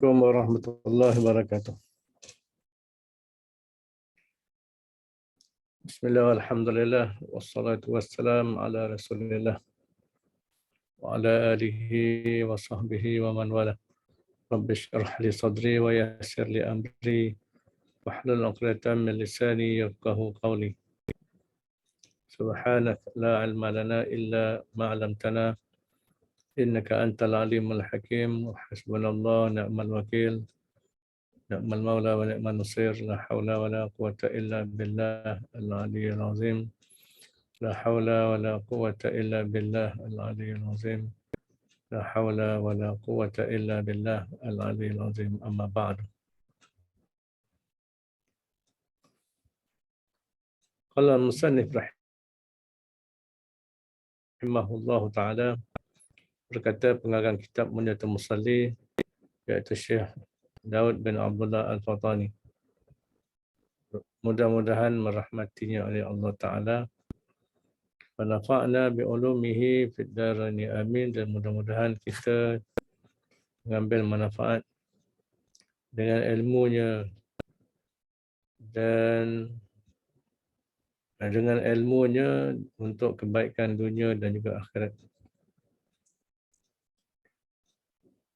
Assalamualaikum warahmatullahi wabarakatuh. Bismillah, alhamdulillah, wassalatu wassalam ala rasulillah wa ala alihi wa sahbihi wa man wala. Rabbi syrah li sadri wa yassir li amri wahlul 'uqdatam min lisani yafqahu qawli. Subhanak la ilma lana illa ma 'allamtana innaka antal alimul hakim wa hasbunallahu ni'mal wakil. Ni'mal maula wa ni'mal nasir, la haula wa la quwwata illa billah al-'aliyyil 'azim. لا حول ولا قوة إلا بالله العلي العظيم. لا حول ولا قوة إلا بالله العلي العظيم. أما بعد. قال المصنف رحمه الله تعالى, berkata pengarang kitab Munyatul Musalli, iaitu Syekh Daud bin Abdullah Al-Fatani. Mudah-mudahan merahmatinya oleh Allah Ta'ala. Wanafa'na bi'ulumihi fid darani amin. Dan mudah-mudahan kita mengambil manfaat dengan ilmunya dan dengan ilmunya untuk kebaikan dunia dan juga akhirat.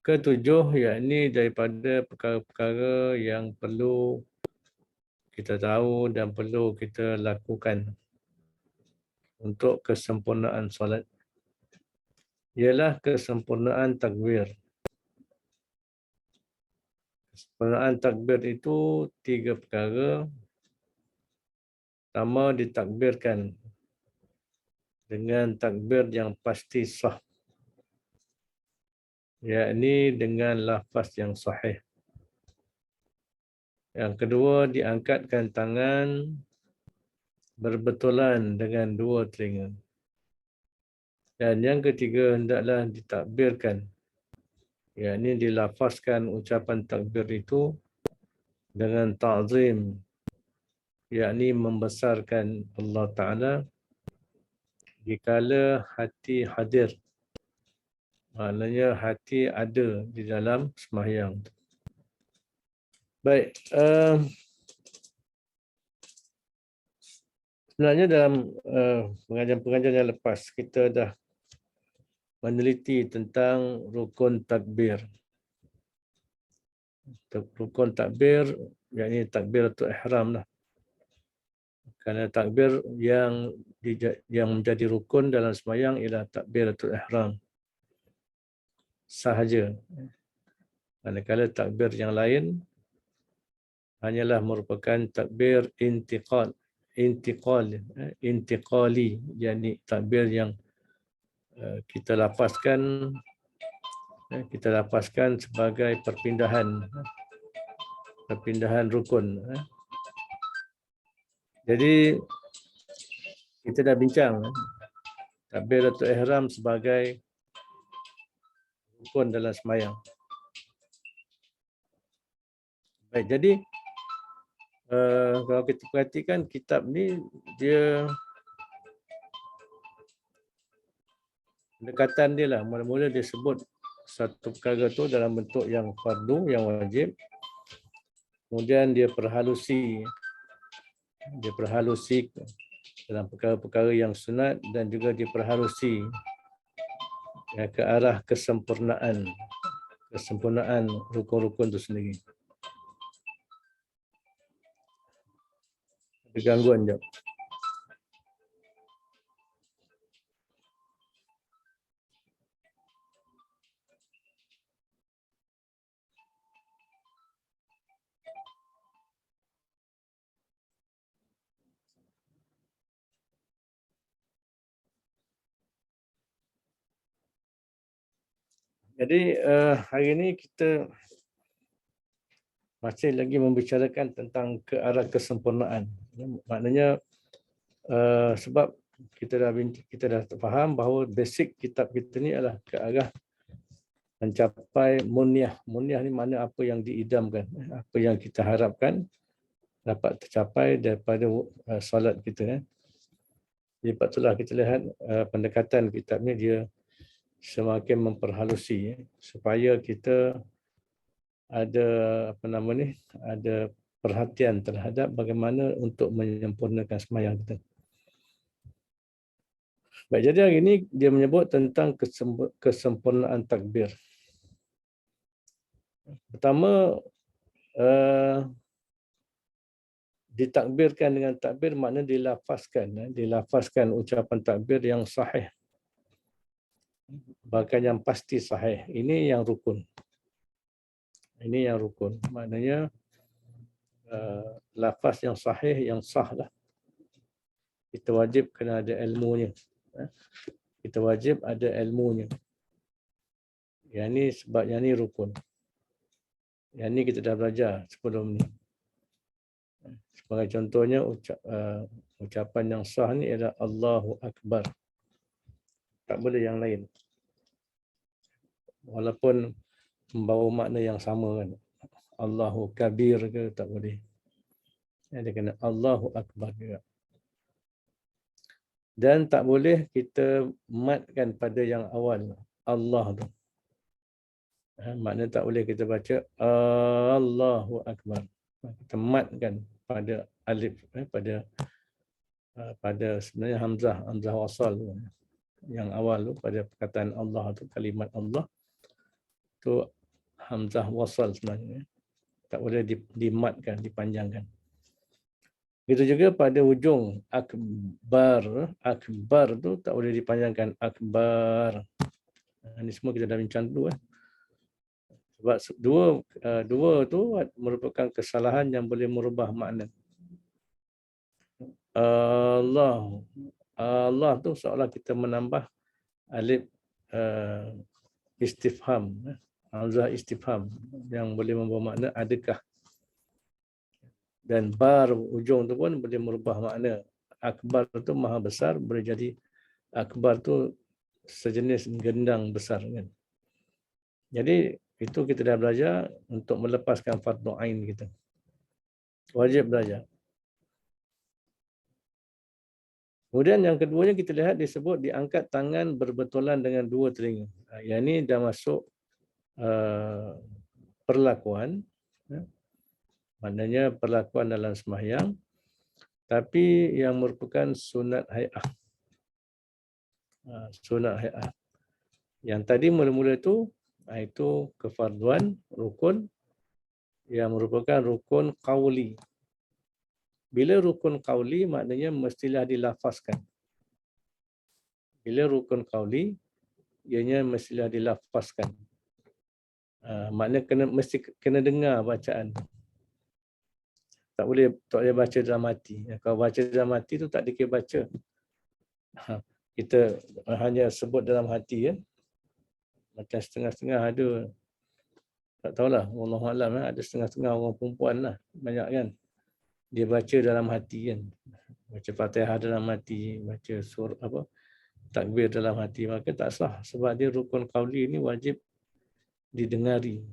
Ketujuh, yakni daripada perkara-perkara yang perlu kita tahu dan perlu kita lakukan untuk kesempurnaan solat, ialah kesempurnaan takbir. Kesempurnaan takbir itu tiga perkara. Pertama, ditakbirkan dengan takbir yang pasti sah, yakni dengan lafaz yang sahih. Yang kedua, diangkatkan tangan berbetulan dengan dua telinga. Dan yang ketiga, hendaklah ditakbirkan, yakni dilafazkan ucapan takbir itu dengan ta'zim, yakni membesarkan Allah Ta'ala dikala hati hadir. Maknanya hati ada di dalam sembahyang. Baik, sebenarnya dalam pengajian-pengajian yang lepas, kita dah meneliti tentang rukun takbir. Rukun takbir, yakni takbiratul ihram lah. Kerana takbir yang menjadi rukun dalam sembahyang ialah takbiratul ihram sahaja. Manakala takbir yang lain hanyalah merupakan takbir intiqali, yakni takbir yang kita lapaskan sebagai perpindahan rukun. Jadi kita dah bincang takbiratul ihram sebagai rukun dalam sembahyang. Baik, jadi kalau kita perhatikan kitab ni, dia pendekatan dia lah, mula-mula dia sebut satu perkara tu dalam bentuk yang fardu, yang wajib. Kemudian dia perhalusi dalam perkara-perkara yang sunat, dan juga diperhalusi ke arah kesempurnaan rukun-rukun itu sendiri. Ada gangguan jap. Jadi hari ini kita masih lagi membicarakan tentang ke arah kesempurnaan. Maknanya sebab kita dah faham bahawa basic kitab kita ni adalah ke arah mencapai munyah. Munyah ni makna apa yang diidamkan, apa yang kita harapkan dapat tercapai daripada solat kita. Jadi patutlah kita lihat pendekatan kitab ni dia semakin memperhalusi supaya kita ada apa nama ni, ada perhatian terhadap bagaimana untuk menyempurnakan sembahyang kita. Baik, jadi hari ini dia menyebut tentang kesempurnaan takbir. Pertama, ditakbirkan dengan takbir makna dilafazkan ucapan takbir yang sahih, bahkan yang pasti sahih. Ini yang rukun. Ini yang rukun. Maknanya lafaz yang sahih, yang sah lah. Kita wajib kena ada ilmunya. Kita wajib ada ilmunya. Yang ni sebab yang ni rukun. Yang ni kita dah belajar sebelum ni. Sebagai contohnya ucapan yang sah ni adalah Allahu Akbar. Tak boleh yang lain. Walaupun membawa makna yang sama kan. Allahu Kabir ke tak boleh. Dia kena Allahu Akbar juga. Dan tak boleh kita matkan pada yang awal. Allah tu. Makna tak boleh kita baca Allahu Akbar. Kita matkan pada alif, pada sebenarnya hamzah wasal tu. Yang awal tu pada perkataan Allah tu, kalimat Allah tu hamzah wasal sebenarnya. Tak boleh dimatkan, dipanjangkan. Begitu juga pada ujung akbar tu tak boleh dipanjangkan akbar. Ini semua kita dah bincang dulu. Sebab dua tu merupakan kesalahan yang boleh merubah makna. Allah tu seolah kita menambah alif istifham, hamzah istifham yang boleh membawa makna adakah. Dan bar ujung tu pun boleh merubah makna. Akbar tu maha besar, boleh jadi akbar tu sejenis gendang besar kan. Jadi itu kita dah belajar untuk melepaskan fardu ain kita. Wajib belajar. Kemudian yang keduanya kita lihat disebut diangkat tangan berbetulan dengan dua telinga. Yang ini dah masuk perlakuan. Maknanya perlakuan dalam sembahyang, tapi yang merupakan sunat hay'ah. Sunat hay'ah. Yang tadi mula-mula itu kefarduan, rukun, yang merupakan rukun qauli. Bila rukun qauli maknanya mestilah dilafazkan. Bila rukun qauli, ianya mestilah dilafazkan. Maknanya mesti kena dengar bacaan. Tak boleh baca dalam hati. Kalau baca dalam hati tu tak dikira baca. Kita hanya sebut dalam hati ya. Macam setengah-setengah ada, tak tahulah, wallahualam ada setengah-setengah orang perempuan lah, banyak kan. Dia baca dalam hati kan. Baca Fatihah dalam hati, baca surah takbir dalam hati, maka tak sah sebab dia rukun qauli ni wajib didengari.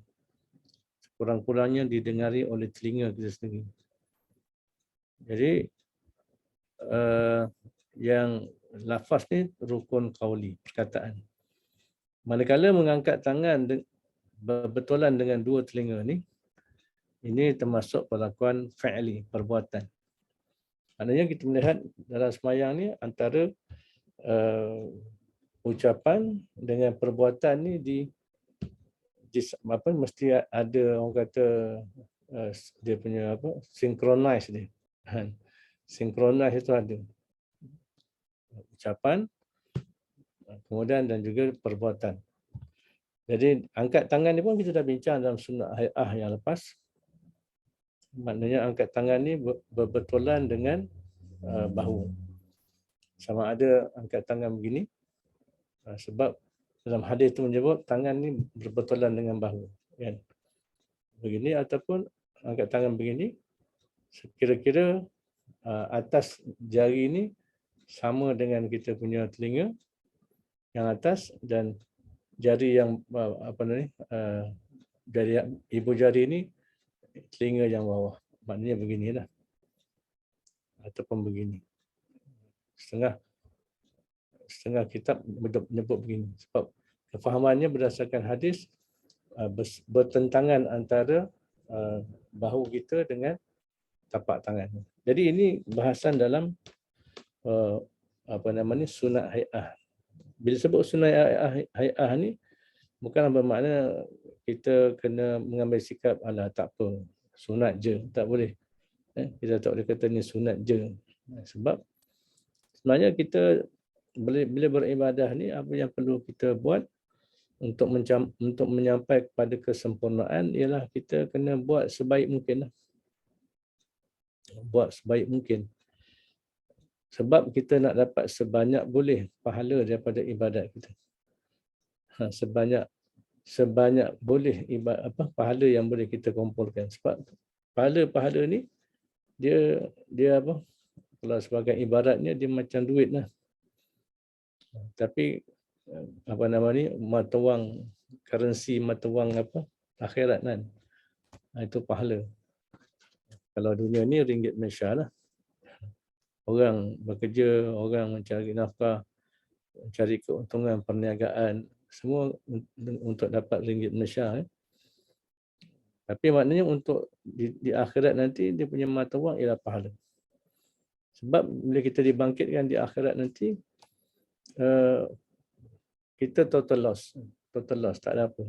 Kurang-kurangnya didengari oleh telinga kita sendiri. Jadi yang lafaz ni rukun qauli, perkataan. Manakala mengangkat tangan berbetulan dengan dua telinga ni, ini termasuk perlakuan fi'li, perbuatan. Maknanya kita melihat dalam sembahyang ni antara ucapan dengan perbuatan ni mesti ada orang kata dia punya synchronize dia. Synchronize itu ada ucapan, kemudian dan juga perbuatan. Jadi angkat tangan ni pun kita dah bincang dalam sunat hay'ah yang lepas. Maknanya angkat tangan ni berbetulan dengan bahu. Sama ada angkat tangan begini, sebab dalam hadis itu menyebut tangan ni berbetulan dengan bahu. Kan? Begini ataupun angkat tangan begini, kira-kira atas jari ni sama dengan kita punya telinga yang atas, dan jari yang jari ibu jari ni telinga yang bawah. Maknanya beginilah. Ataupun begini. Setengah kitab menyebut begini. Sebab kefahamannya berdasarkan hadis, bertentangan antara bahu kita dengan tapak tangan. Jadi ini bahasan dalam sunat hai'ah. Bila sebut sunat hai'ah ni bukan bermakna kita kena mengambil sikap alah tak apa, sunat je, tak boleh. Kita tak boleh kata ni sunat je. Sebab sebenarnya kita bila beribadah ni apa yang perlu kita buat untuk menyampai kepada kesempurnaan ialah kita kena buat sebaik mungkin lah. Buat sebaik mungkin. Sebab kita nak dapat sebanyak boleh pahala daripada ibadat kita. Sebanyak boleh pahala yang boleh kita kumpulkan. Sebab pahala ni dia kalau sebagai ibaratnya dia macam duit lah. Tapi mata wang currency, mata wang akhirat kan. Itu pahala. Kalau dunia ni ringgit Malaysia lah. Orang bekerja, orang mencari nafkah, mencari keuntungan perniagaan, semua untuk dapat ringgit Malaysia. Tapi maknanya untuk di akhirat nanti dia punya mata wang ialah pahala. Sebab bila kita dibangkitkan di akhirat nanti, kita total loss, tak ada apa.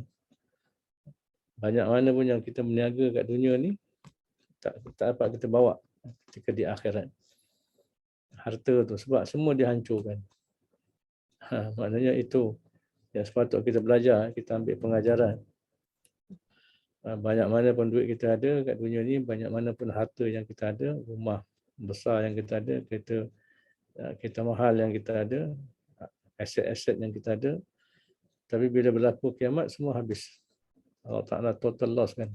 Banyak mana pun yang kita berniaga kat dunia ni, tak dapat kita bawa ketika di akhirat. Harta tu, sebab semua dihancurkan. Maknanya itu yang sepatutnya kita belajar, kita ambil pengajaran. Banyak mana pun duit kita ada kat dunia ni, banyak mana pun harta yang kita ada, rumah besar yang kita ada, kereta mahal yang kita ada, aset-aset yang kita ada. Tapi bila berlaku kiamat, semua habis. Allah Ta'ala total loss kan.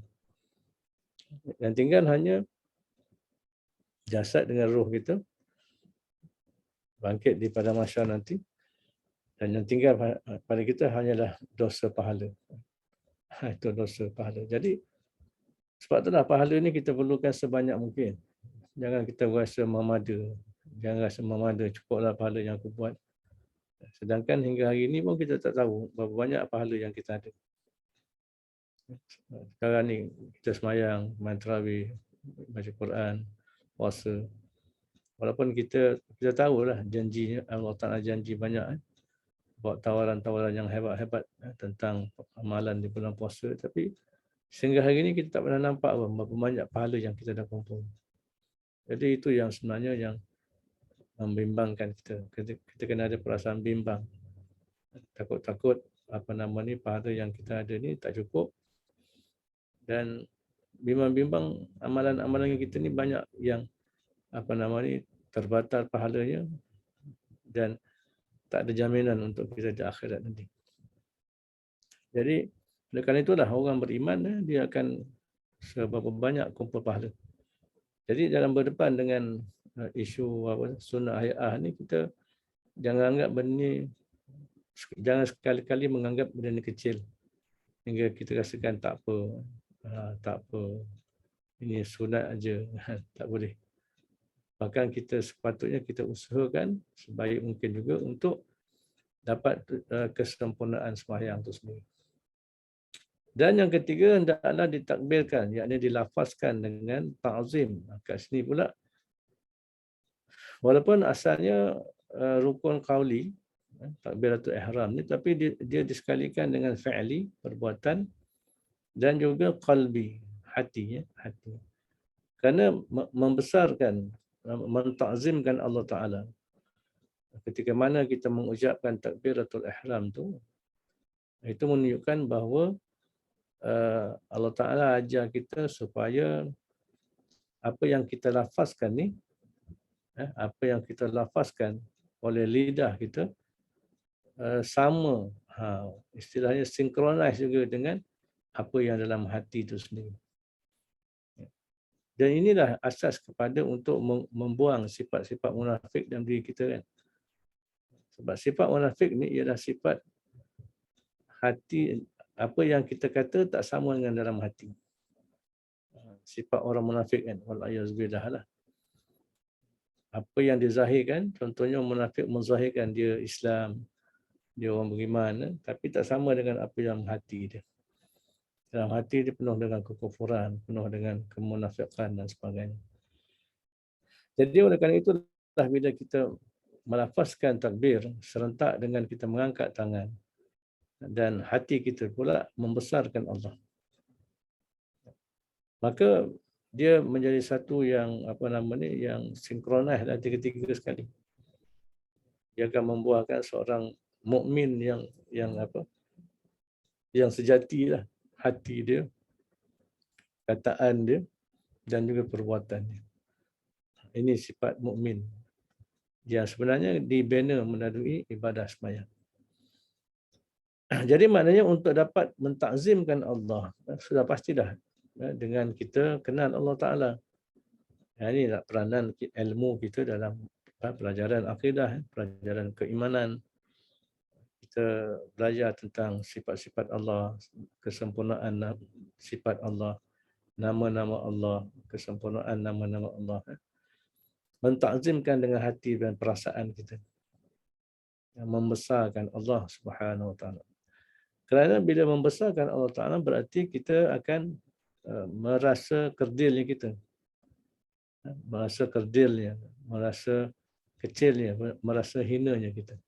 Yang tinggal hanya jasad dengan roh kita bangkit di pada mahsyar nanti. Dan yang tinggal pada kita hanyalah dosa pahala. Itu dosa pahala. Jadi sebab itulah pahala ni kita perlukan sebanyak mungkin. Jangan kita rasa memada. Jangan rasa memada, cukuplah pahala yang aku buat. Sedangkan hingga hari ini pun kita tak tahu berapa banyak pahala yang kita ada. Sekarang ni kita semayang, main tarawih, baca Quran, puasa. Walaupun kita tahulah janjinya, Allah Ta'ala janji banyak buat tawaran-tawaran yang hebat-hebat tentang amalan di bulan puasa, tapi sehingga hari ini kita tak pernah nampak berapa banyak pahala yang kita dah kumpul. Jadi itu yang sebenarnya yang membimbangkan kita. Kita kena ada perasaan bimbang. Takut-takut pahala yang kita ada ni tak cukup. Dan bimbang-bimbang amalan-amalan kita ni banyak yang terbatal pahalanya dan tak ada jaminan untuk kita di akhirat nanti. Jadi oleh kerana itulah orang beriman dia akan seberapa banyak kumpul pahala. Jadi dalam berdepan dengan isu sunnah hai'ah ni, kita jangan anggap benda ni, jangan sekali-kali menganggap benda ni kecil hingga kita rasakan tak apa, ini sunat aja. Tak boleh. Bahkan kita sepatutnya kita usahakan sebaik mungkin juga untuk dapat kesempurnaan sembahyang itu sendiri. Dan yang ketiga, hendaklah ditakbirkan, yakni dilafazkan dengan ta'zim. Kat sini pula, walaupun asalnya rukun qauli, takbiratul ihram ni, tapi dia disekalikan dengan fi'li, perbuatan, dan juga qalbi, hati. Kerana membesarkan, mentakzimkan Allah Ta'ala. Ketika mana kita mengucapkan takbiratul ihram tu, itu menunjukkan bahawa Allah Ta'ala ajar kita supaya apa yang kita lafazkan ni, apa yang kita lafazkan oleh lidah kita sama, istilahnya synchronize juga dengan apa yang dalam hati itu sendiri. Dan inilah asas kepada untuk membuang sifat-sifat munafik dalam diri kita kan. Sebab sifat munafik ni ialah sifat hati, apa yang kita kata tak sama dengan dalam hati. Sifat orang munafik kan, wal-a'yazbillah lah. Apa yang dizahirkan, contohnya munafik menzahirkan dia Islam, dia orang beriman, tapi tak sama dengan apa yang hati dia. Dalam hati dia penuh dengan kekufuran, penuh dengan kemunafikan dan sebagainya. Jadi oleh kerana itu, bila kita melafazkan takbir serentak dengan kita mengangkat tangan dan hati kita pula membesarkan Allah, maka dia menjadi satu yang yang sinkronis dan tiga-tiga sekali. Dia akan membuahkan seorang mukmin yang sejati lah, hati dia, kataan dia dan juga perbuatan dia. Ini sifat mukmin yang sebenarnya dibina melalui ibadah sembahyang. Jadi maknanya untuk dapat mentakzimkan Allah, sudah pastilah dengan kita kenal Allah Ta'ala. Ini peranan ilmu kita dalam pelajaran akidah, pelajaran keimanan. Kita belajar tentang sifat-sifat Allah, kesempurnaan sifat Allah, nama-nama Allah, kesempurnaan nama-nama Allah. Mentakzimkan dengan hati dan perasaan kita. Membesarkan Allah Subhanahu Wa Taala. Kerana bila membesarkan Allah Ta'ala berarti kita akan merasa kerdilnya kita. Merasa kerdilnya, merasa kecilnya, merasa hinanya kita.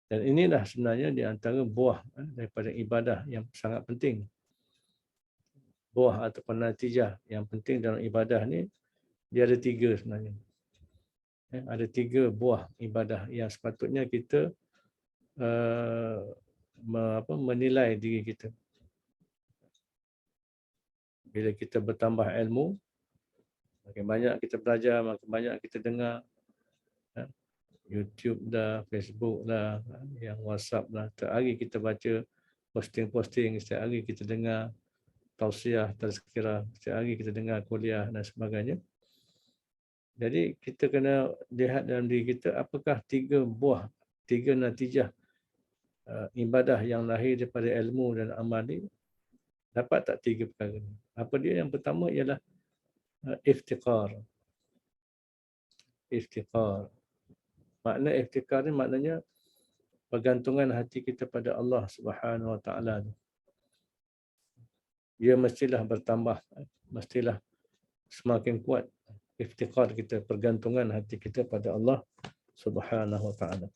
Dan inilah sebenarnya di antara buah daripada ibadah yang sangat penting. Buah ataupun natijah yang penting dalam ibadah ni, dia ada tiga sebenarnya. Ada tiga buah ibadah yang sepatutnya kita menilai diri kita. Bila kita bertambah ilmu, makin banyak kita belajar, makin banyak kita dengar, YouTube dah, Facebook dah, yang WhatsApp dah. Setiap hari kita baca posting-posting, setiap hari kita dengar tausiah, tazkirah, setiap hari kita dengar kuliah dan sebagainya. Jadi kita kena lihat dalam diri kita apakah tiga natijah ibadah yang lahir daripada ilmu dan amal ni, dapat tak tiga perkara ni? Apa dia? Yang pertama ialah iftiqar. Iftiqar. Makna iftiqar ni maknanya pergantungan hati kita pada Allah Subhanahu Wa Taala. Dia mestilah bertambah, mestilah semakin kuat iftiqar kita, pergantungan hati kita pada Allah Subhanahu Wa Taala.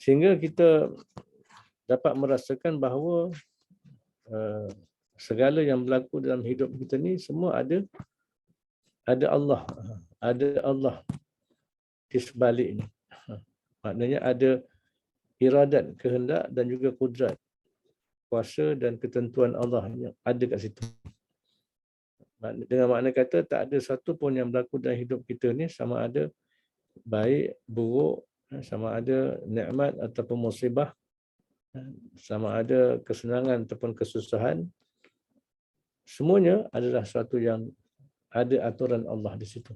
Sehingga kita dapat merasakan bahawa segala yang berlaku dalam hidup kita ni semua ada Allah di sebaliknya. Maknanya ada iradat, kehendak dan juga kudrat, kuasa dan ketentuan Allah yang ada kat situ. Dengan makna kata tak ada satu pun yang berlaku dalam hidup kita ni, sama ada baik, buruk, sama ada nikmat ataupun musibah, sama ada kesenangan ataupun kesusahan, semuanya adalah satu yang ada aturan Allah di situ.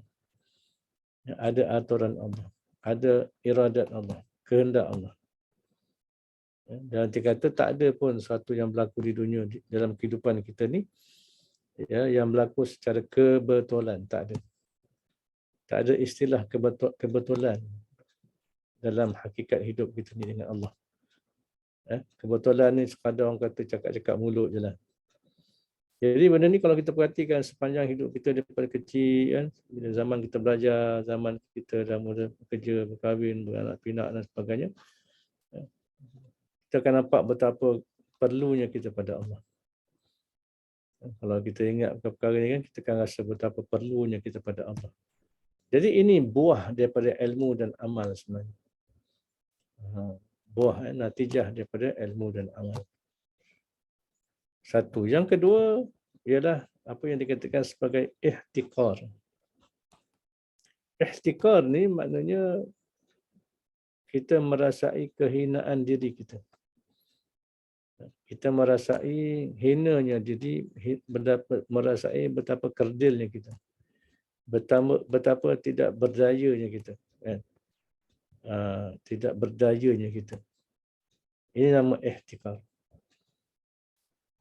Ada aturan Allah, ada iradat Allah, kehendak Allah. Dan dikata tak ada pun satu yang berlaku di dunia dalam kehidupan kita ni yang berlaku secara kebetulan. Tak ada. Tak ada istilah kebetulan dalam hakikat hidup kita ni dengan Allah. Kebetulan ni sekadar orang kata cakap-cakap mulut je lah. Jadi benda ni kalau kita perhatikan sepanjang hidup kita daripada kecil, bila zaman kita belajar, zaman kita dah mula bekerja, berkahwin, beranak pinak dan sebagainya, kita akan nampak betapa perlunya kita pada Allah. Kalau kita ingat perkara ni kan, kita akan rasa betapa perlunya kita pada Allah. Jadi ini buah daripada ilmu dan amal sebenarnya. Buah natijah daripada ilmu dan amal. Satu. Yang kedua ialah apa yang dikatakan sebagai ihtiqar. Ihtiqar ni maknanya kita merasai kehinaan diri kita. Kita merasai hinanya diri, merasai betapa kerdilnya kita. Betapa tidak berdayanya kita. Tidak berdayanya kita. Ini nama ihtiqar.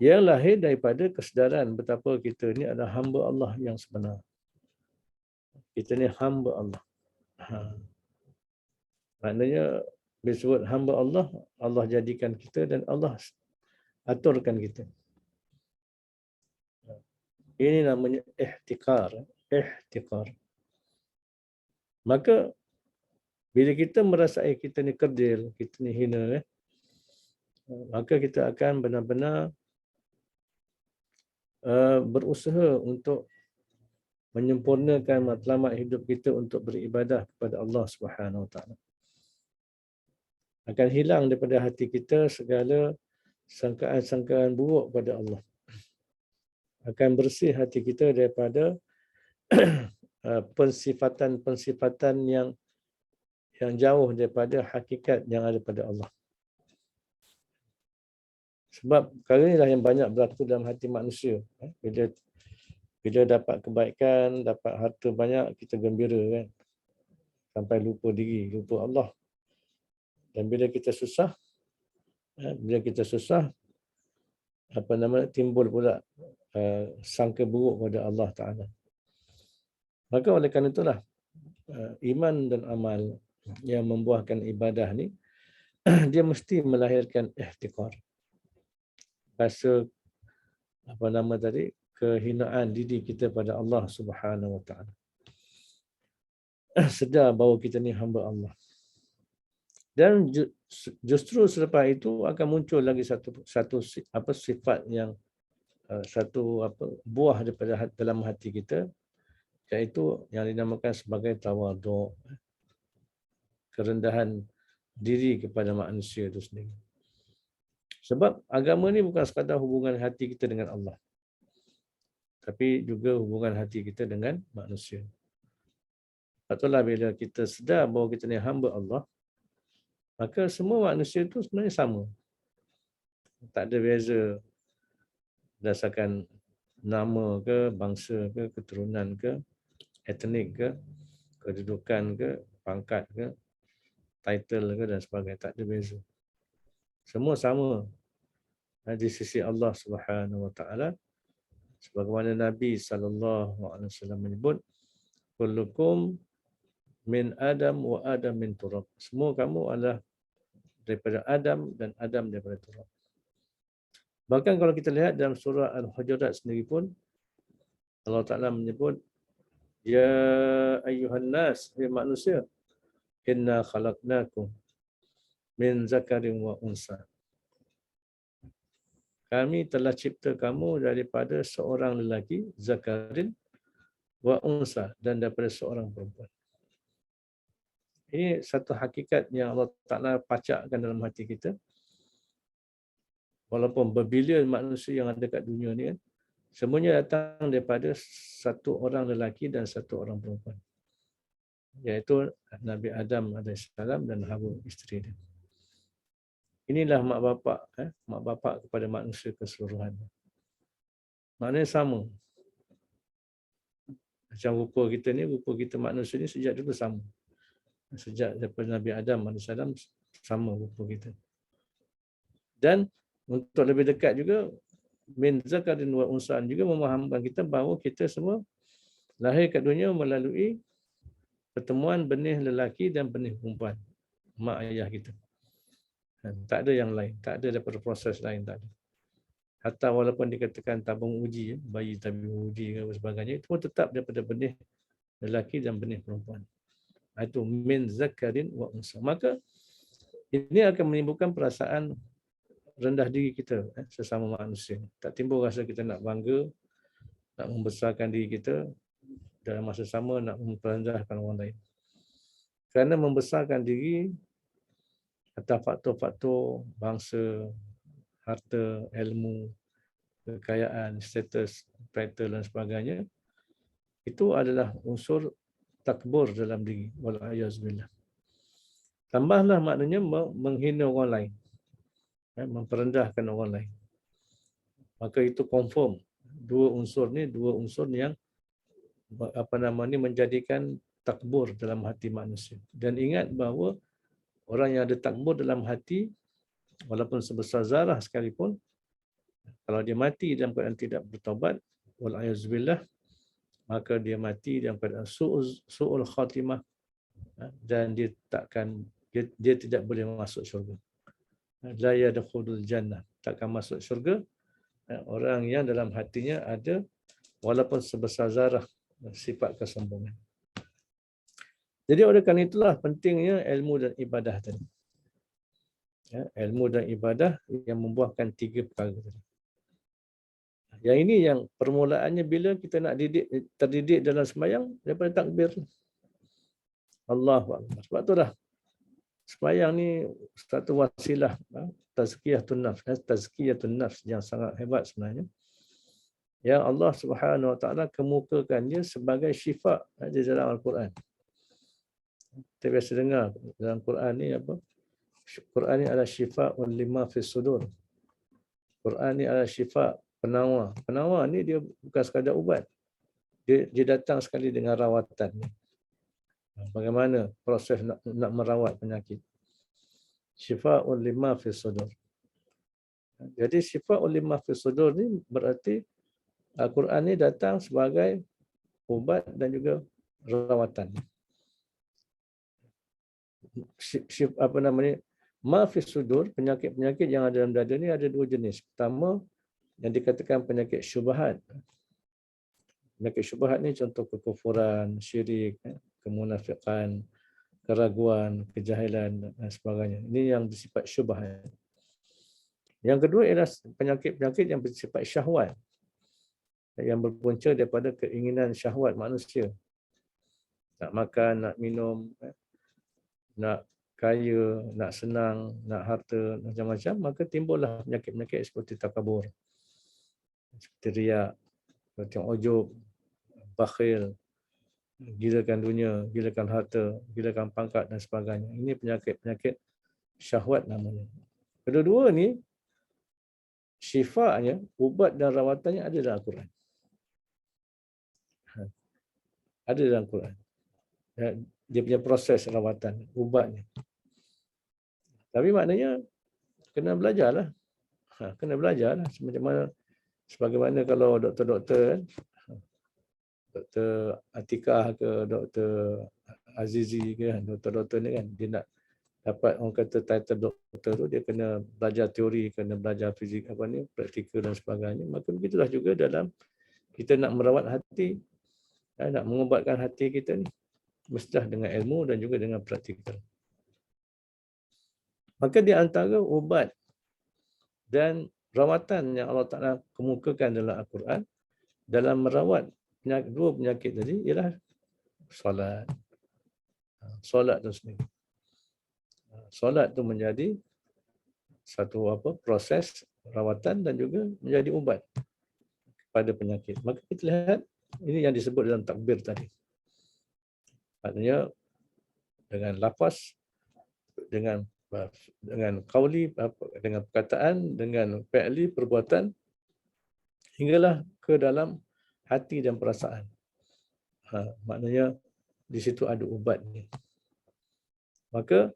Yang lahir daripada kesedaran betapa kita ni adalah hamba Allah yang sebenar. Kita ni hamba Allah. Maknanya bila sebut hamba Allah, Allah jadikan kita dan Allah aturkan kita. Ini namanya ihtikar. Ihtikar. Maka bila kita merasa kita ni kerdil, kita ni hina, maka kita akan benar-benar berusaha untuk menyempurnakan matlamat hidup kita untuk beribadah kepada Allah Subhanahu Wa Taala. Akan hilang daripada hati kita segala sangkaan-sangkaan buruk pada Allah. Akan bersih hati kita daripada pensifatan-pensifatan yang jauh daripada hakikat yang ada pada Allah. Sebab perkara inilah yang banyak berlaku dalam hati manusia. Bila dapat kebaikan, dapat harta banyak, kita gembira kan. Sampai lupa diri, lupa Allah. Dan bila kita susah, timbul pula sangka buruk pada Allah Ta'ala. Maka oleh kerana itulah iman dan amal yang membuahkan ibadah ni dia mesti melahirkan ihtikar. Rasa kehinaan diri kita pada Allah Subhanahu Wa Taala. Sedar bahawa kita ni hamba Allah. Dan justru selepas itu akan muncul lagi satu sifat yang buah daripada dalam hati kita, iaitu yang dinamakan sebagai tawaduk, kerendahan diri kepada manusia itu sendiri. Sebab agama ni bukan sekadar hubungan hati kita dengan Allah, tapi juga hubungan hati kita dengan manusia. Itulah bila kita sedar bahawa kita ni hamba Allah, maka semua manusia itu sebenarnya sama. Tak ada beza berdasarkan nama ke, bangsa ke, keturunan ke, etnik ke, kedudukan ke, pangkat ke, title ke dan sebagainya. Tak ada beza. Semua sama di sisi Allah Subhanahu Wa Taala. Sebagaimana Nabi SAW menyebut, kullukum min Adam wa Adam min turab. Semua kamu adalah daripada Adam dan Adam daripada turab. Bahkan kalau kita lihat dalam surah Al-Hujurat sendiri pun, Allah Ta'ala menyebut, ya ayyuhan nas, ya manusia, inna khalaqnakum min zakarin wa unsa. Kami telah cipta kamu daripada seorang lelaki, zakarin wa unsa, dan daripada seorang perempuan. Ini satu hakikat yang Allah Ta'ala pacakkan dalam hati kita. Walaupun berbilion manusia yang ada kat dunia ni, semuanya datang daripada satu orang lelaki dan satu orang perempuan, iaitu Nabi Adam AS dan Hawa, isteri dia. Inilah mak bapak kepada manusia keseluruhan. Maknanya sama. Macam rupa kita ni, rupa kita manusia ni sejak dulu sama. Sejak daripada Nabi Adam AS sama rupa kita. Dan untuk lebih dekat juga, min zakarin wa unsan juga memahamkan kita bahawa kita semua lahir kat dunia melalui pertemuan benih lelaki dan benih perempuan, mak ayah kita. Tak ada yang lain, tak ada daripada proses lain, tak ada. Hatta walaupun dikatakan tabung uji, bayi tabung uji dan sebagainya, itu pun tetap daripada benih lelaki dan benih perempuan. Itu min zakarin wa unsan. Maka ini akan menimbulkan perasaan rendah diri kita sesama manusia. Tak timbul rasa kita nak bangga, nak membesarkan diri kita, dalam masa sama nak memperendahkan orang lain. Kerana membesarkan diri atas faktor-faktor bangsa, harta, ilmu, kekayaan, status, title dan sebagainya, itu adalah unsur takbur dalam diri. Wal'ayazubillah. Tambahlah maknanya menghina orang lain, memperendahkan orang lain. Maka itu confirm dua unsur yang menjadikan takbur dalam hati manusia. Dan ingat bahawa orang yang ada takbur dalam hati, walaupun sebesar zarah sekalipun, kalau dia mati dalam keadaan tidak bertaubat, wal'ayazubillah, maka dia mati dalam keadaan su'ul khatimah, dan dia tidak boleh masuk syurga. La yadkhulul jannah, takkan masuk syurga orang yang dalam hatinya ada walaupun sebesar zarah sifat kesombongan. Jadi oleh kerana itulah pentingnya ilmu dan ibadah tadi. Ya, ilmu dan ibadah yang membuahkan 3 perkara tadi. Yang ini yang permulaannya bila kita nak terdidik dalam sembahyang daripada takbir. Allahu Akbar. Sebab tu dah sembahyang ni satu wasilah tazkiyatun nafs yang sangat hebat sebenarnya. Yang Allah Subhanahu Wa Taala kemukakan dia sebagai syifa di dalam Al-Quran. Kita biasa dengar dalam Quran ni apa? Quran ni adalah syifa'un lima fis sudur. Quran ni adalah syifa, penawar. Penawar ni dia bukan sekadar ubat. Dia datang sekali dengan rawatan. Bagaimana proses nak merawat penyakit. Syifa'un lima fis sudur. Jadi syifa'un lima fis sudur ni berarti Al-Quran ni datang sebagai ubat dan juga rawatan. Apa namanya? Ma fis sudur, penyakit-penyakit yang ada dalam dada ni ada 2 jenis. Pertama, yang dikatakan penyakit syubhat. Penyakit syubhat ni contoh kekufuran, syirik, kemunafikan, keraguan, kejahilan dan sebagainya. Ini yang bersifat syubhat. Yang kedua ialah penyakit-penyakit yang bersifat syahwat. Yang berpunca daripada keinginan syahwat manusia. Nak makan, nak minum, nak kaya, nak senang, nak harta, macam-macam, maka timbullah penyakit-penyakit seperti takabur, seperti riak, seperti ujub, bakhil, gilakan dunia, gilakan harta, gilakan pangkat dan sebagainya. Ini penyakit-penyakit syahwat namanya. Kedua-dua ni, syifanya, ubat dan rawatannya ada dalam Al-Quran. Ada dalam Al-Quran. Dia punya proses rawatan, ubatnya. Tapi maknanya, kena belajarlah. Kena belajarlah. Macam mana, sebagaimana kalau doktor-doktor kan, Dr. Atikah ke Dr. Azizi ke kan, doktor-doktor ni kan, dia nak dapat orang kata title doktor tu, dia kena belajar teori, kena belajar fizik, apa ni, praktikal dan sebagainya. Maka begitulah juga dalam kita nak merawat hati, nak mengubatkan hati kita ni, mestilah dengan ilmu dan juga dengan praktikal. Maka di antara ubat dan rawatan yang Allah Ta'ala kemukakan dalam Al-Quran, dalam merawat dua penyakit tadi, ialah solat. Solat tu sendiri. Solat tu menjadi satu proses rawatan dan juga menjadi ubat pada penyakit. Maka kita lihat, ini yang disebut dalam takbir tadi. Artinya, dengan lafaz, dengan qauli, dengan perkataan, dengan fi'li, perbuatan, hinggalah ke dalam hati dan perasaan. Maknanya di situ ada ubat ni. Maka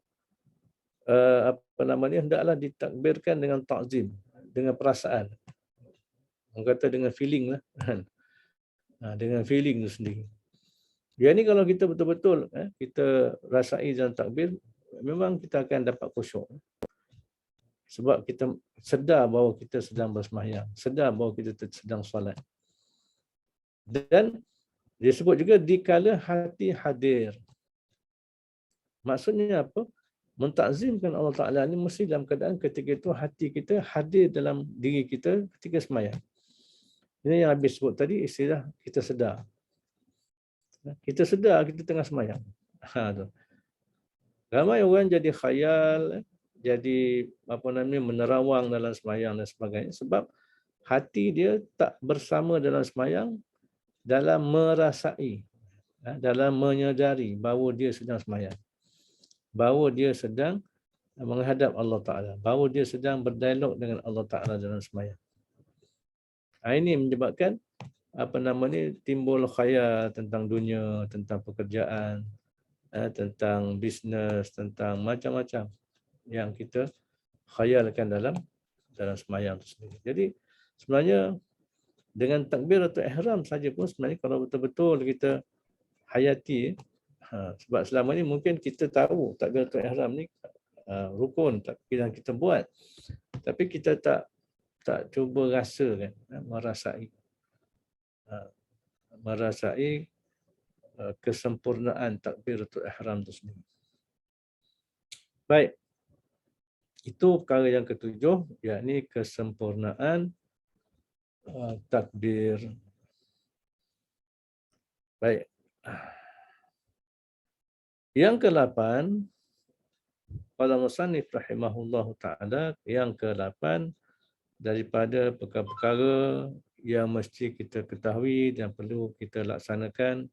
hendaklah ditakbirkan dengan ta'zim, dengan perasaan. Orang kata dengan feeling lah. Dengan feeling tu sendiri. Yang ni kalau kita betul-betul kita rasai dalam takbir, memang kita akan dapat khusyuk. Sebab kita sedar bahawa kita sedang bersembahyang, sedar bahawa kita sedang solat. Dan disebut juga dikala hati hadir. Maksudnya apa? Mentakzimkan Allah Ta'ala ni mesti dalam keadaan ketika itu hati kita hadir dalam diri kita ketika sembahyang. Ini yang habis sebut tadi, istilah kita sedar. Kita sedar kita tengah sembahyang. Ramai orang jadi khayal, jadi menerawang dalam sembahyang dan sebagainya sebab hati dia tak bersama dalam sembahyang, dalam merasai, dalam menyedari bahawa dia sedang sembahyang, bahawa dia sedang menghadap Allah Ta'ala, bahawa dia sedang berdialog dengan Allah Ta'ala dalam sembahyang. Ini menyebabkan timbul khayal tentang dunia, tentang pekerjaan, tentang bisnes, tentang macam-macam yang kita khayalkan dalam sembahyang itu sendiri. Jadi sebenarnya dengan takbir atau ihram saja pun sebenarnya kalau betul-betul kita hayati, sebab selama ni mungkin kita tahu takbir atau ihram ni rukun yang kita buat, tapi kita tak cuba rasakan, merasai. merasai kesempurnaan takbiratul ihram itu sendiri. Baik, itu perkara yang ketujuh, yakni kesempurnaan takbir. Baik. Yang ke-8, qala musannif rahimahullahu taala, yang ke-8 daripada perkara-perkara yang mesti kita ketahui dan perlu kita laksanakan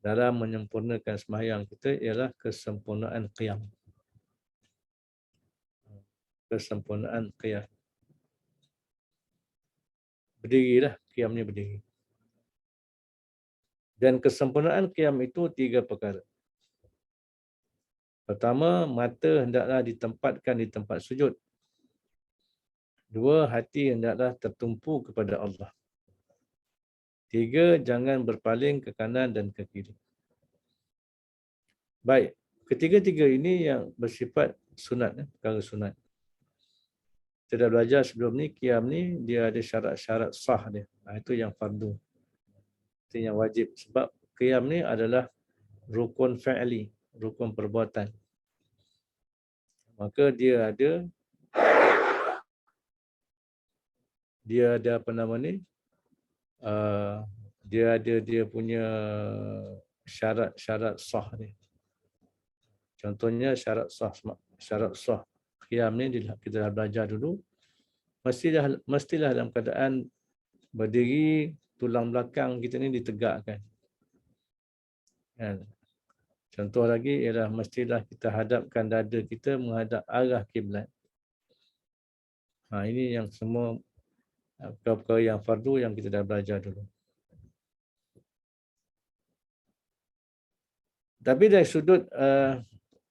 dalam menyempurnakan sembahyang kita ialah kesempurnaan qiyam. Kesempurnaan qiyam. Berdirilah, qiyam ni berdiri. Dan kesempurnaan qiyam itu 3 perkara. Pertama, mata hendaklah ditempatkan di tempat sujud. 2, hati hendaklah tertumpu kepada Allah. 3, jangan berpaling ke kanan dan ke kiri. Baik, ketiga-tiga ini yang bersifat sunat, perkara sunat. Kita dah belajar sebelum ni, qiyam ni dia ada syarat-syarat sah dia. Itu yang fardu. Itu yang wajib. Sebab qiyam ni adalah rukun fa'li, rukun perbuatan. Maka dia ada apa nama ni? Dia ada dia punya syarat-syarat sah dia. Contohnya syarat sah qiyam ni kita dah belajar dulu. Mestilah dalam keadaan berdiri, tulang belakang kita ni ditegakkan. Kan? Contoh lagi ialah mestilah kita hadapkan dada kita menghadap arah kiblat. Ini yang semua perkara yang fardu yang kita dah belajar dulu. Tapi dari sudut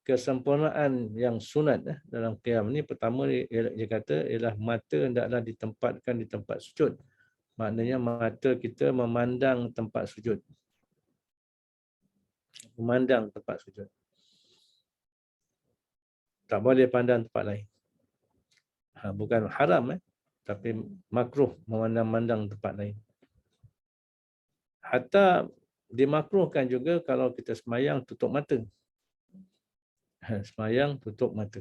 kesempurnaan yang sunat dalam qiyam ni, pertama dia kata ialah mata hendaklah ditempatkan di tempat sujud. Maknanya mata kita memandang tempat sujud. Memandang tempat sujud. Tak boleh pandang tempat lain. Bukan haram, tapi makruh memandang tempat lain. Hatta dimakruhkan juga kalau kita sembahyang tutup mata. Sembahyang tutup mata.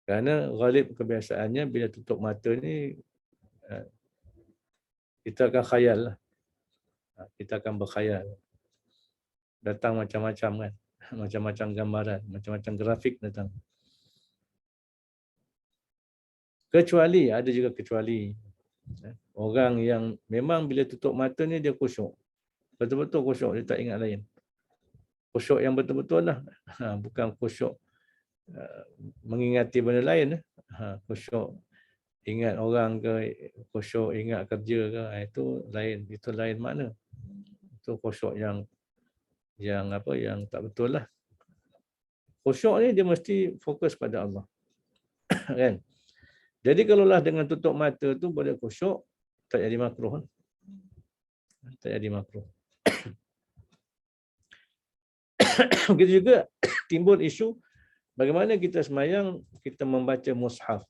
Kerana ghalib kebiasaannya bila tutup mata ni kita akan khayal lah. Kita akan berkhayal. Datang macam-macam kan. Macam-macam gambaran, macam-macam grafik datang. Kecuali, ada juga kecuali. Orang yang memang bila tutup mata ni dia khusyuk. Betul-betul khusyuk, dia tak ingat lain. Khusyuk yang betul-betul lah. Bukan khusyuk mengingati benda lain. Khusyuk ingat orang ke, khusyuk ingat kerja ke, itu lain makna. Itu khusyuk yang tak betul lah. Khusyuk ni dia mesti fokus pada Allah. Kan? Jadi kalaulah dengan tutup mata tu boleh khusyuk, tak jadi makruh. Tak jadi makruh. Begitu juga timbul isu bagaimana kita sembahyang, kita membaca mushaf.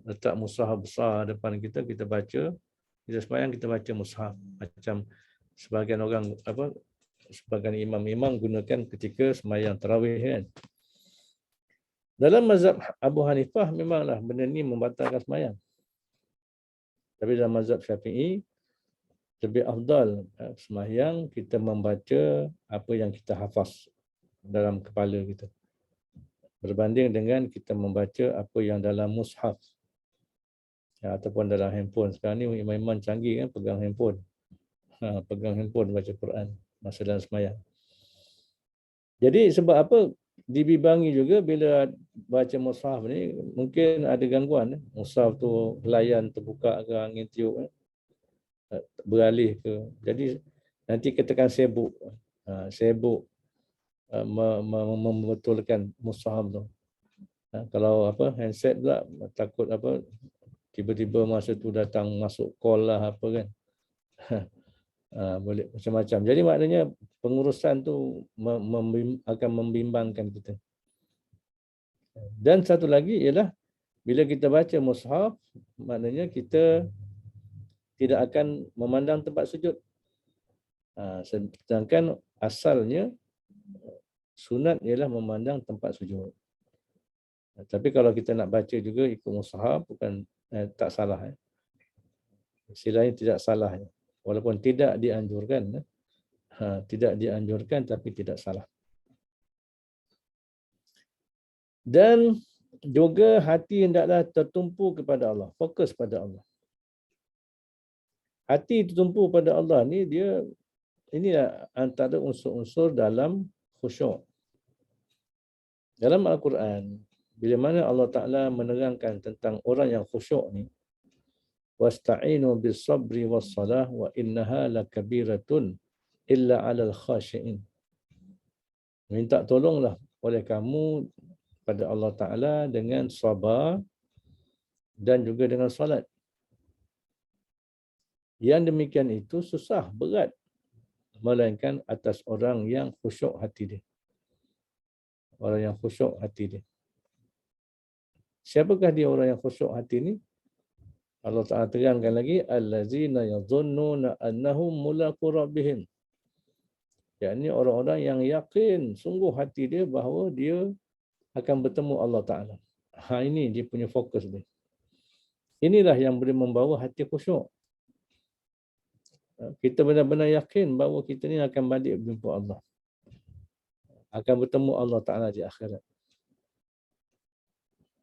Letak mushaf besar depan kita, kita baca. Kita sembahyang, kita baca mushaf. Macam sebagian orang, sebagian imam-imam gunakan ketika sembahyang tarawih kan. Dalam mazhab Abu Hanifah memanglah benda ni membatalkan sembahyang. Tapi dalam mazhab Syafi'i lebih afdal sembahyang kita membaca apa yang kita hafaz dalam kepala kita berbanding dengan kita membaca apa yang dalam mushaf ataupun dalam handphone. Sekarang ni imam-imam canggih kan, pegang handphone. Pegang handphone baca Quran masa dalam sembahyang. Jadi sebab apa? Dibimbang juga bila baca mushaf ni mungkin ada gangguan. Mushaf tu layan terbuka ke, angin tiup, beralih ke. Jadi nanti kita akan sibuk membetulkan mushaf tu. Kalau handset pula takut tiba-tiba masa tu datang masuk call lah apa kan. Boleh macam-macam. Jadi maknanya pengurusan tu akan membimbangkan kita. Dan satu lagi ialah bila kita baca mushaf, maknanya kita tidak akan memandang tempat sujud. Sedangkan asalnya sunat ialah memandang tempat sujud. Tapi kalau kita nak baca juga ikut mushaf bukan tak salah. Istilahnya tidak salah. Walaupun tidak dianjurkan. Tidak dianjurkan tapi tidak salah. Dan juga hati hendaklah tertumpu kepada Allah, fokus pada Allah. Hati tertumpu pada Allah ni dia inilah antara unsur-unsur dalam khusyuk. Dalam Al-Quran, bila mana Allah Ta'ala menerangkan tentang orang yang khusyuk ni, wasta'inu bis-sabri was-salah wa innaha lakabiratun illa 'alal khashi'in. Minta tolonglah oleh kamu pada Allah Ta'ala dengan sabar dan juga dengan solat. Yang demikian itu susah, berat, melainkan atas orang yang khusyuk hati dia. Orang yang khusyuk hati dia. Siapakah dia orang yang khusyuk hati ni? Allah Ta'ala terangkan lagi, allazina yadhunnuna annahum mulaqu rabbihim. Yakni orang-orang yang yakin sungguh hati dia bahawa dia akan bertemu Allah Ta'ala. Ini dia punya fokus dia. Inilah yang boleh membawa hati khusyuk. Kita benar-benar yakin bahawa kita ni akan balik berjumpa Allah. Akan bertemu Allah Ta'ala di akhirat.